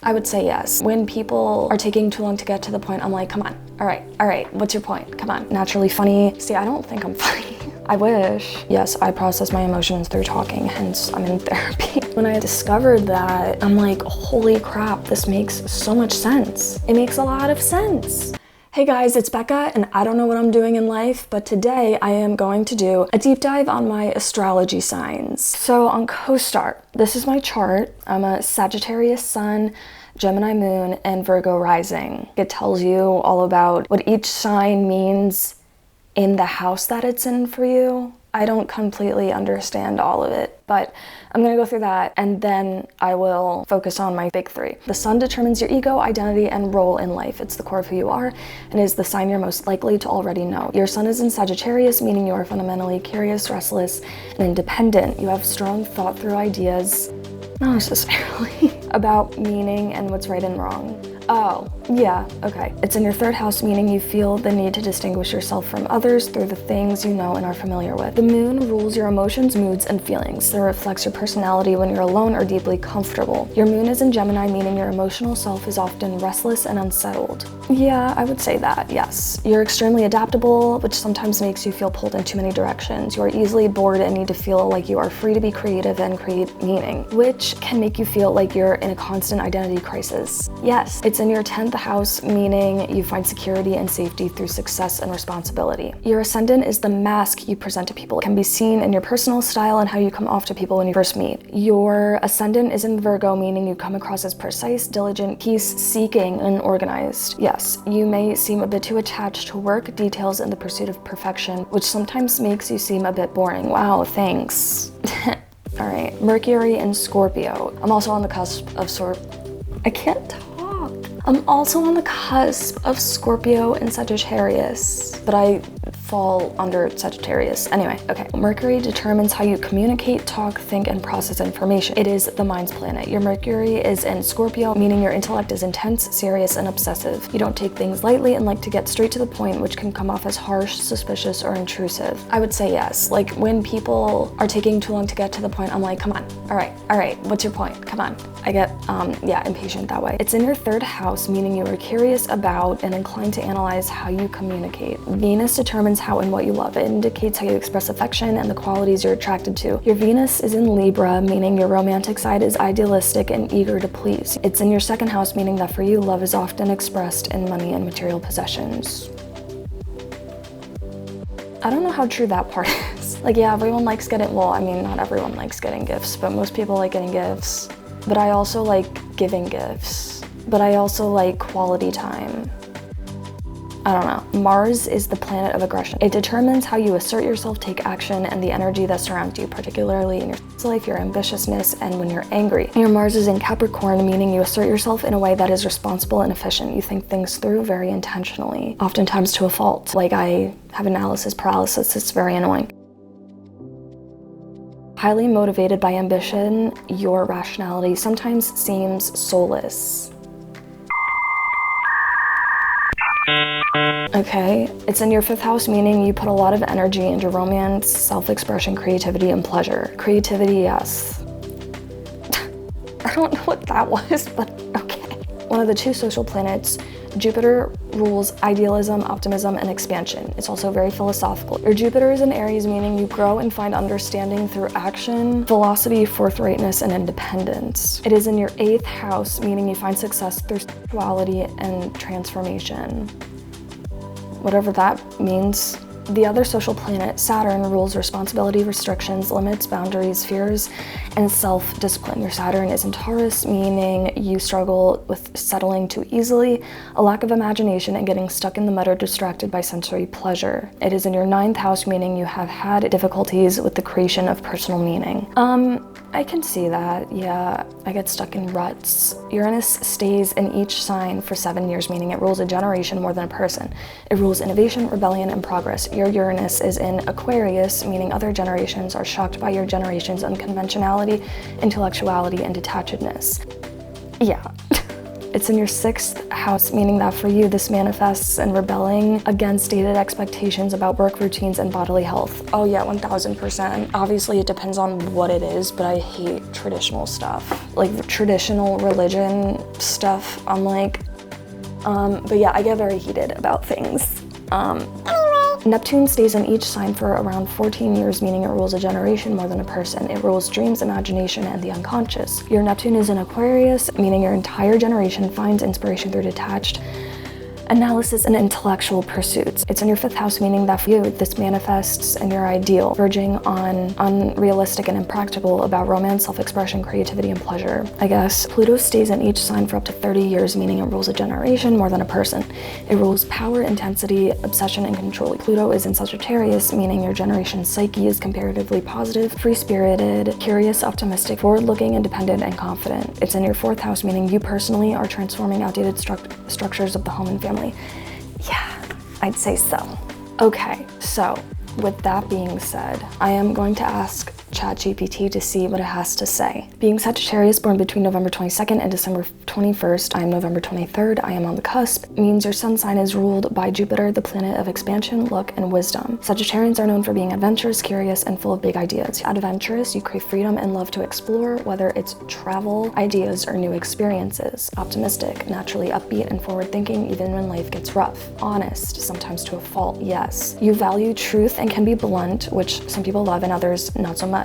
I would say yes. When people are taking too long to get to the point, I'm like, come on. All right, what's your point? Come on. Naturally funny. See, I don't think I'm funny. I wish. Yes, I process my emotions through talking, hence I'm in therapy. When I discovered that, I'm like, holy crap, this makes so much sense. It makes a lot of sense. Hey guys, it's Becca, and I don't know what I'm doing in life, but today I am going to do a deep dive on my astrology signs. So on CoStar, this is my chart. I'm a Sagittarius Sun, Gemini Moon, and Virgo Rising. It tells you all about what each sign means in the house that it's in for you. I don't completely understand all of it, but I'm gonna go through that and then I will focus on my big three. The sun determines your ego, identity, and role in life. It's the core of who you are and is the sign you're most likely to already know. Your sun is in Sagittarius, meaning you are fundamentally curious, restless, and independent. You have strong thought through ideas, not necessarily, about meaning and what's right and wrong. Oh, yeah, okay. It's in your third house, meaning you feel the need to distinguish yourself from others through the things you know and are familiar with. The moon rules your emotions, moods, and feelings. It reflects your personality when you're alone or deeply comfortable. Your moon is in Gemini, meaning your emotional self is often restless and unsettled. Yeah, I would say that, yes. You're extremely adaptable, which sometimes makes you feel pulled in too many directions. You are easily bored and need to feel like you are free to be creative and create meaning, which can make you feel like you're in a constant identity crisis. Yes, it's in your 10th house, meaning you find security and safety through success and responsibility. Your ascendant is the mask you present to people. It can be seen in your personal style and how you come off to people when you first meet. Your ascendant is in Virgo, meaning you come across as precise, diligent, peace-seeking, and organized. Yes, you may seem a bit too attached to work, details, and the pursuit of perfection, which sometimes makes you seem a bit boring. Wow, thanks. All right, Mercury in Scorpio. I'm also on the cusp of I can't talk. I'm also on the cusp of Scorpio and Sagittarius, but I fall under Sagittarius. Anyway, okay. Mercury determines how you communicate, talk, think, and process information. It is the mind's planet. Your Mercury is in Scorpio, meaning your intellect is intense, serious, and obsessive. You don't take things lightly and like to get straight to the point, which can come off as harsh, suspicious, or intrusive. I would say yes. Like when people are taking too long to get to the point, I'm like, come on. All right, what's your point? Come on. I get, impatient that way. It's in your third house, meaning you are curious about and inclined to analyze how you communicate. Venus determines how and what you love. It indicates how you express affection and the qualities you're attracted to. Your Venus is in Libra, meaning your romantic side is idealistic and eager to please. It's in your second house, meaning that for you, love is often expressed in money and material possessions. I don't know how true that part is. Like, yeah, everyone likes getting, well, I mean, not everyone likes getting gifts, but most people like getting gifts. But I also like giving gifts. But I also like quality time. I don't know. Mars is the planet of aggression. It determines how you assert yourself, take action, and the energy that surrounds you, particularly in your life, your ambitiousness, and when you're angry. Your Mars is in Capricorn, meaning you assert yourself in a way that is responsible and efficient. You think things through very intentionally, oftentimes to a fault. Like I have analysis paralysis, it's very annoying. Highly motivated by ambition, your rationality sometimes seems soulless. Okay, it's in your fifth house, meaning you put a lot of energy into romance, self-expression, creativity, and pleasure. Creativity, yes. I don't know what that was, but okay. One of the two social planets, Jupiter, rules idealism, optimism, and expansion. It's also very philosophical. Your Jupiter is in Aries, meaning you grow and find understanding through action, philosophy, forthrightness, and independence. It is in your 8th house, meaning you find success through spirituality and transformation. Whatever that means. The other social planet, Saturn, rules responsibility, restrictions, limits, boundaries, fears, and self-discipline. Your Saturn is in Taurus, meaning you struggle with settling too easily, a lack of imagination, and getting stuck in the mud or distracted by sensory pleasure. It is in your 9th house, meaning you have had difficulties with the creation of personal meaning. I can see that, yeah. I get stuck in ruts. Uranus stays in each sign for 7 years, meaning it rules a generation more than a person. It rules innovation, rebellion, and progress. Your Uranus is in Aquarius, meaning other generations are shocked by your generation's unconventionality, intellectuality, and detachedness. Yeah. It's in your 6th house, meaning that for you, this manifests in rebelling against stated expectations about work routines and bodily health. Oh yeah, 1000%. Obviously, it depends on what it is, but I hate traditional stuff. Like the traditional religion stuff, I'm like, but yeah, I get very heated about things. Neptune stays in each sign for around 14 years, meaning it rules a generation more than a person. It rules dreams, imagination, and the unconscious. Your Neptune is in Aquarius, meaning your entire generation finds inspiration through detached analysis and intellectual pursuits. It's in your 5th house, meaning that for you, this manifests in your ideal, verging on unrealistic and impractical about romance, self-expression, creativity, and pleasure. I guess Pluto stays in each sign for up to 30 years, meaning it rules a generation more than a person. It rules power, intensity, obsession, and control. Pluto is in Sagittarius, meaning your generation's psyche is comparatively positive, free-spirited, curious, optimistic, forward-looking, independent, and confident. It's in your 4th house, meaning you personally are transforming outdated structures of the home and family. Yeah, I'd say so. Okay, so with that being said, I am going to ask ChatGPT to see what it has to say. Being Sagittarius, born between November 22nd and December 21st, I am November 23rd, I am on the cusp, means your sun sign is ruled by Jupiter, the planet of expansion, luck, and wisdom. Sagittarians are known for being adventurous, curious, and full of big ideas. Adventurous, you crave freedom and love to explore, whether it's travel, ideas, or new experiences. Optimistic, naturally upbeat and forward-thinking even when life gets rough. Honest, sometimes to a fault, yes. You value truth and can be blunt, which some people love and others not so much.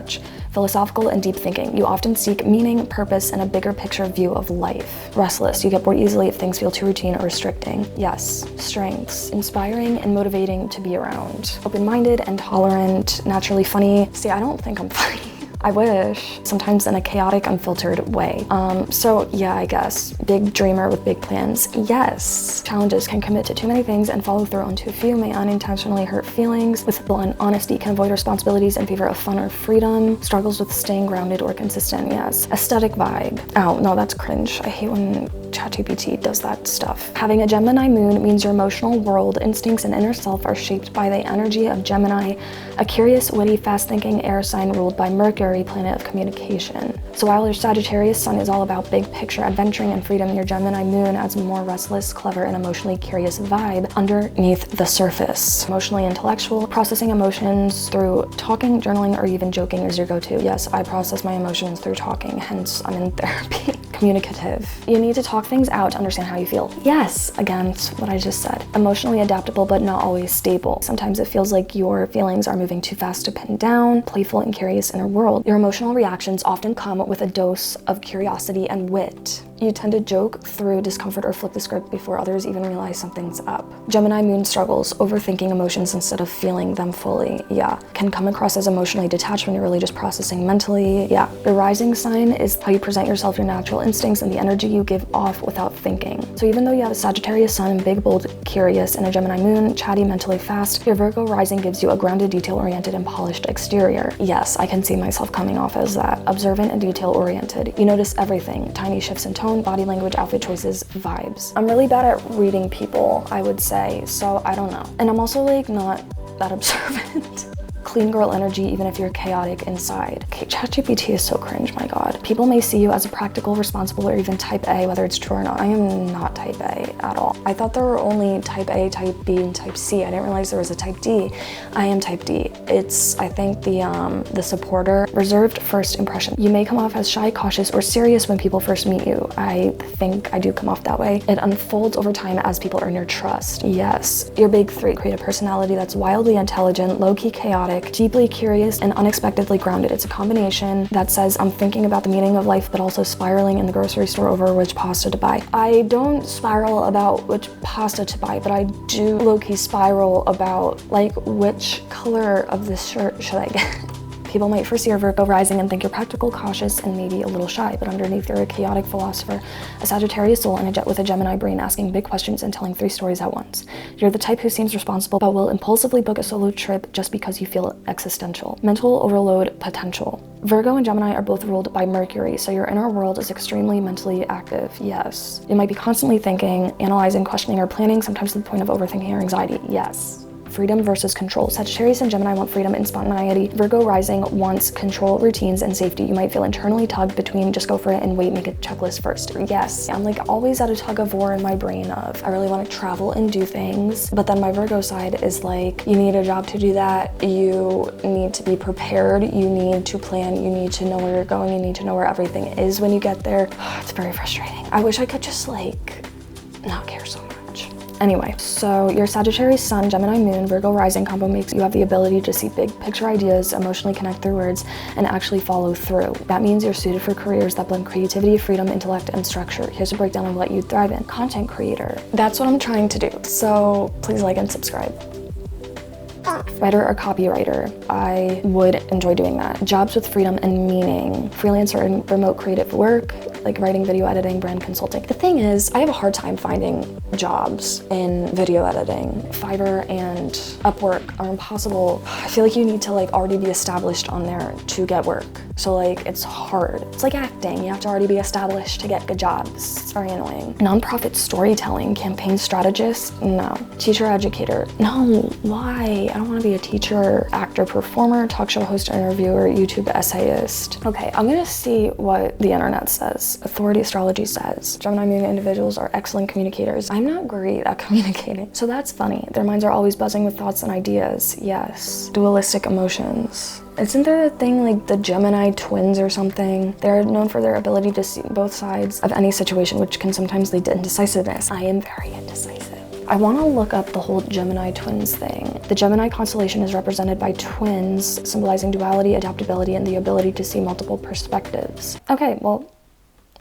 Philosophical and deep thinking. You often seek meaning, purpose, and a bigger picture view of life. Restless. You get bored easily if things feel too routine or restricting. Yes. Strengths. Inspiring and motivating to be around. Open-minded and tolerant. Naturally funny. See, I don't think I'm funny. I wish, sometimes in a chaotic, unfiltered way. So yeah, I guess. Big dreamer with big plans, yes. Challenges, can commit to too many things and follow through on too few, may unintentionally hurt feelings. With blunt honesty, can avoid responsibilities in favor of fun or freedom. Struggles with staying grounded or consistent, yes. Aesthetic vibe. Oh, no, that's cringe. I hate when ChatGPT does that stuff. Having a Gemini moon means your emotional world, instincts, and inner self are shaped by the energy of Gemini, a curious, witty, fast-thinking air sign ruled by Mercury, planet of communication. So while your Sagittarius sun is all about big picture adventuring and freedom, your Gemini moon adds a more restless, clever, and emotionally curious vibe underneath the surface. Emotionally intellectual, processing emotions through talking, journaling, or even joking is your go-to. Yes, I process my emotions through talking, hence I'm in therapy. Communicative. You need to talk things out to understand how you feel. Yes, again, it's what I just said. Emotionally adaptable, but not always stable. Sometimes it feels like your feelings are moving too fast to pin down. Playful and curious inner world. Your emotional reactions often come with a dose of curiosity and wit. You tend to joke through discomfort or flip the script before others even realize something's up. Gemini moon struggles, overthinking emotions instead of feeling them fully. Yeah. Can come across as emotionally detached when you're really just processing mentally. Yeah. Your rising sign is how you present yourself, your natural instincts, and the energy you give off without thinking. So even though you have a Sagittarius sun, big, bold, curious, and a Gemini moon, chatty, mentally fast, your Virgo rising gives you a grounded, detail-oriented, and polished exterior. Yes, I can see myself coming off as that. Observant and detail-oriented. You notice everything. Tiny shifts in tone, body language, outfit choices, vibes. I'm really bad at reading people, I would say, so I don't know. And I'm also like not that observant. Clean girl energy, even if you're chaotic inside. Okay, ChatGPT is so cringe, my God. People may see you as a practical, responsible, or even type A, whether it's true or not. I am not type A at all. I thought there were only type A, type B, and type C. I didn't realize there was a type D. I am type D. It's, I think, the supporter. Reserved first impression. You may come off as shy, cautious, or serious when people first meet you. I think I do come off that way. It unfolds over time as people earn your trust. Yes. Your big three. Create a personality that's wildly intelligent, low-key chaotic, deeply curious, and unexpectedly grounded. It's a combination that says I'm thinking about the meaning of life, but also spiraling in the grocery store over which pasta to buy. I don't spiral about which pasta to buy, but I do low-key spiral about like which color of this shirt should I get. People might first see your Virgo rising and think you're practical, cautious, and maybe a little shy, but underneath you're a chaotic philosopher, a Sagittarius soul, and with a Gemini brain asking big questions and telling 3 stories at once. You're the type who seems responsible, but will impulsively book a solo trip just because you feel existential. Mental overload potential. Virgo and Gemini are both ruled by Mercury, so your inner world is extremely mentally active, yes. You might be constantly thinking, analyzing, questioning, or planning, sometimes to the point of overthinking or anxiety, yes. freedom versus control. Sagittarius and Gemini want freedom and spontaneity. Virgo Rising wants control, routines, and safety. You might feel internally tugged between just go for it and wait, make a checklist first. Yes, I'm like always at a tug of war in my brain of I really want to travel and do things, but then my Virgo side is like, you need a job to do that. You need to be prepared. You need to plan. You need to know where you're going. You need to know where everything is when you get there. It's very frustrating. I wish I could just like not care so much. Anyway, so your Sagittarius Sun, Gemini Moon, Virgo Rising combo makes you have the ability to see big picture ideas, emotionally connect through words, and actually follow through. That means you're suited for careers that blend creativity, freedom, intellect, and structure. Here's a breakdown of what you thrive in. Content creator. That's what I'm trying to do. So please like and subscribe. Writer or copywriter, I would enjoy doing that. Jobs with freedom and meaning. Freelancer and remote creative work, like writing, video editing, brand consulting. The thing is, I have a hard time finding jobs in video editing. Fiverr and Upwork are impossible. I feel like you need to like already be established on there to get work. So like, it's hard. It's like acting. You have to already be established to get good jobs. It's very annoying. Nonprofit storytelling, campaign strategist, no. Teacher, educator, no, why? I don't want to be a teacher, actor, performer, talk show host, interviewer, YouTube essayist. Okay, I'm gonna see what the internet says. Authority Astrology says, Gemini Moon individuals are excellent communicators. I'm not great at communicating, so that's funny. Their minds are always buzzing with thoughts and ideas. Yes. Dualistic emotions. Isn't there a thing like the Gemini twins or something? They're known for their ability to see both sides of any situation, which can sometimes lead to indecisiveness. I am very indecisive. I want to look up the whole Gemini twins thing. The Gemini constellation is represented by twins, symbolizing duality, adaptability, and the ability to see multiple perspectives. Okay, well,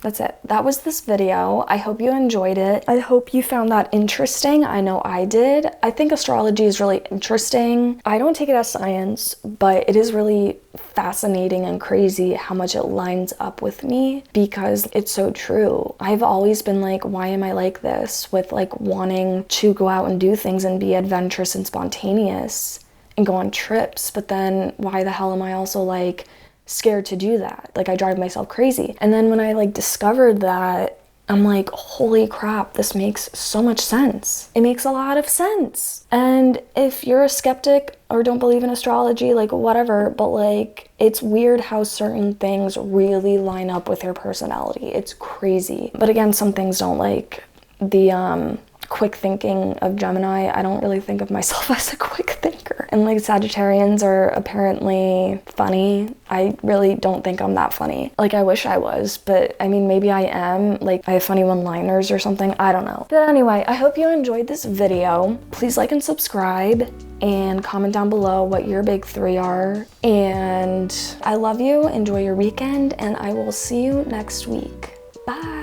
that's it. That was this video. I hope you enjoyed it. I hope you found that interesting. I know I did. I think astrology is really interesting. I don't take it as science, but it is really fascinating and crazy how much it lines up with me because it's so true. I've always been like, why am I like this? With like wanting to go out and do things and be adventurous and spontaneous and go on trips, but then why the hell am I also like scared to do that? Like I drive myself crazy. And then when I like discovered that, I'm like, holy crap, this makes so much sense. It makes a lot of sense. And if you're a skeptic or don't believe in astrology, like whatever, but like it's weird how certain things really line up with your personality. It's crazy. But again, some things don't, like the quick thinking of Gemini. I don't really think of myself as a quick thinker. And like Sagittarians are apparently funny. I really don't think I'm that funny. Like I wish I was, but I mean, maybe I am. Like I have funny one-liners or something. I don't know. But anyway, I hope you enjoyed this video. Please like and subscribe and comment down below what your big three are. And I love you. Enjoy your weekend and I will see you next week. Bye.